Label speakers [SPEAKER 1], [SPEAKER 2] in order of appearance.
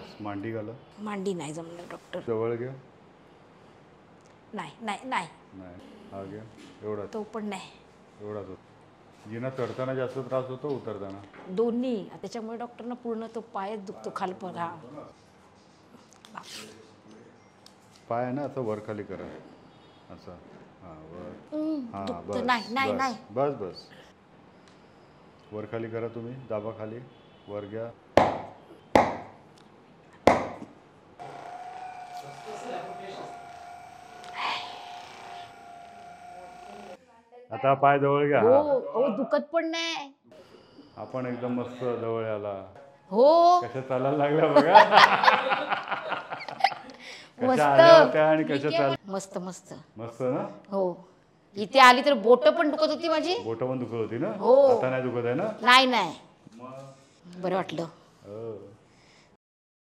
[SPEAKER 1] बस मांडी घाला.
[SPEAKER 2] मांडी नाही जमणार डॉक्टर.
[SPEAKER 1] जवळ घ्या.
[SPEAKER 2] नाही नाही नाही
[SPEAKER 1] नाही. हा घ्या. एवढाच.
[SPEAKER 2] तो पण नाही.
[SPEAKER 1] एवढाच होतो. जिना चढताना जास्त त्रास होतो उतरताना?
[SPEAKER 2] दोन्ही. त्याच्यामुळे डॉक्टरना पूर्ण तो पायच दुखतो खालपर. हा
[SPEAKER 1] पाय ना असं वर खाली करा असं. हां वर. हां बस
[SPEAKER 2] नाही नाही नाही.
[SPEAKER 1] बस बस. वर खाली करा तुम्ही. दाबा खाली. वर घ्या. आता पाय जवळ घ्या.
[SPEAKER 2] हो दुखत पण नाही.
[SPEAKER 1] आपण एकदम मस्त जवळ आला.
[SPEAKER 2] हो
[SPEAKER 1] कशा चालायला लागल्या बघा. कशा आल्या होत्या आणि कशा चाल.
[SPEAKER 2] मस्त मस्त
[SPEAKER 1] मस्त ना.
[SPEAKER 2] हो इथे आली तर बोट पण दुखत होती माझी.
[SPEAKER 1] बोट पण दुखत होती ना.
[SPEAKER 2] हो
[SPEAKER 1] आता नाही दुखत आहे ना.
[SPEAKER 2] नाही नाही बरं वाटलं.